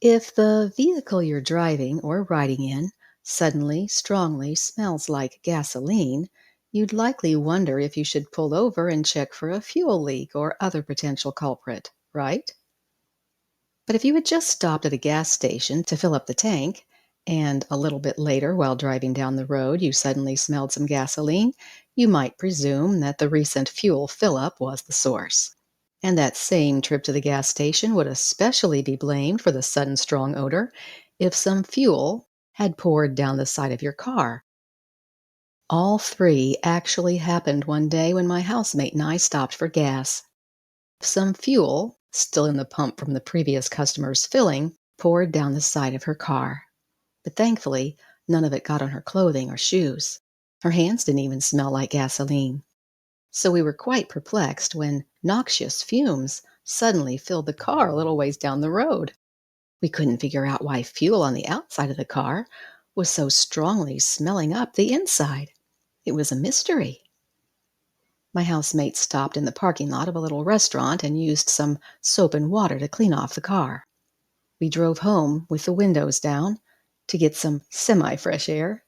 If the vehicle you're driving or riding in suddenly, strongly smells like gasoline, you'd likely wonder if you should pull over and check for a fuel leak or other potential culprit, right? But if you had just stopped at a gas station to fill up the tank, and a little bit later, while driving down the road, you suddenly smelled some gasoline, you might presume that the recent fuel fill-up was the source. And that same trip to the gas station would especially be blamed for the sudden strong odor if some fuel had poured down the side of your car. All three actually happened one day when my housemate and I stopped for gas. Some fuel, still in the pump from the previous customer's filling, poured down the side of her car. But thankfully, none of it got on her clothing or shoes. Her hands didn't even smell like gasoline. So we were quite perplexed when noxious fumes suddenly filled the car a little ways down the road. We couldn't figure out why fuel on the outside of the car was so strongly smelling up the inside. It was a mystery. My housemate stopped in the parking lot of a little restaurant and used some soap and water to clean off the car. We drove home with the windows down to get some semi-fresh air.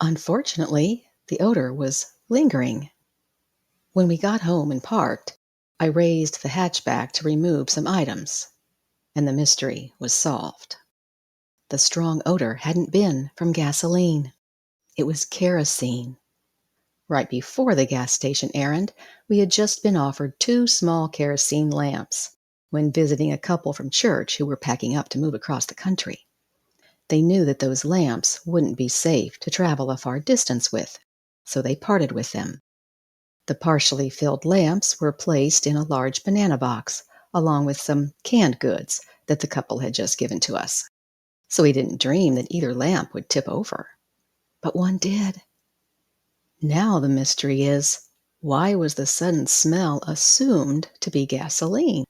Unfortunately, the odor was lingering. When we got home and parked, I raised the hatchback to remove some items, and the mystery was solved. The strong odor hadn't been from gasoline. It was kerosene. Right before the gas station errand, we had just been offered two small kerosene lamps when visiting a couple from church who were packing up to move across the country. They knew that those lamps wouldn't be safe to travel a far distance with, so they parted with them. The partially filled lamps were placed in a large banana box, along with some canned goods that the couple had just given to us. So we didn't dream that either lamp would tip over. But one did. Now the mystery is, why was the sudden smell assumed to be gasoline?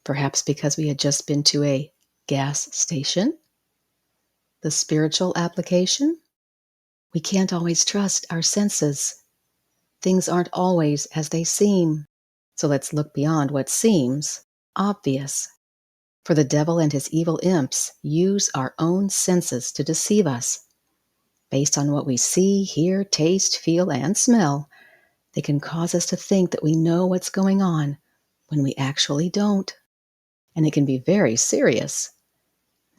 Perhaps because we had just been to a gas station? The spiritual application? We can't always trust our senses. Things aren't always as they seem. So let's look beyond what seems obvious. For the devil and his evil imps use our own senses to deceive us. Based on what we see, hear, taste, feel, and smell, they can cause us to think that we know what's going on when we actually don't. And it can be very serious.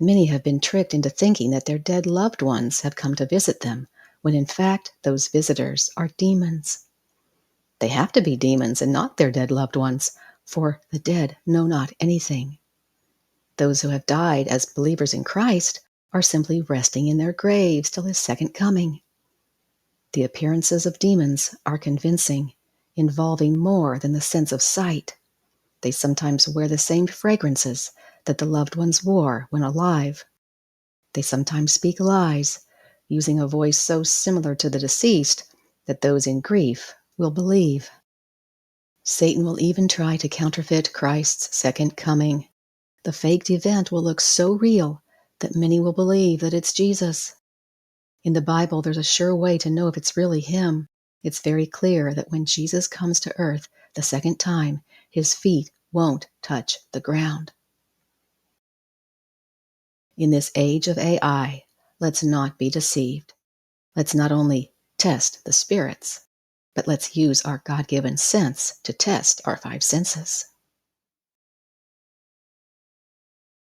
Many have been tricked into thinking that their dead loved ones have come to visit them, when in fact those visitors are demons. They have to be demons and not their dead loved ones, for the dead know not anything. Those who have died as believers in Christ are simply resting in their graves till his second coming. The appearances of demons are convincing, involving more than the sense of sight. They sometimes wear the same fragrances that the loved ones wore when alive. They sometimes speak lies, using a voice so similar to the deceased that those in grief will believe. Satan will even try to counterfeit Christ's second coming. The faked event will look so real that many will believe that it's Jesus. In the Bible, there's a sure way to know if it's really him. It's very clear that when Jesus comes to earth the second time, his feet won't touch the ground. In this age of AI, let's not be deceived. Let's not only test the spirits, but let's use our God-given sense to test our five senses.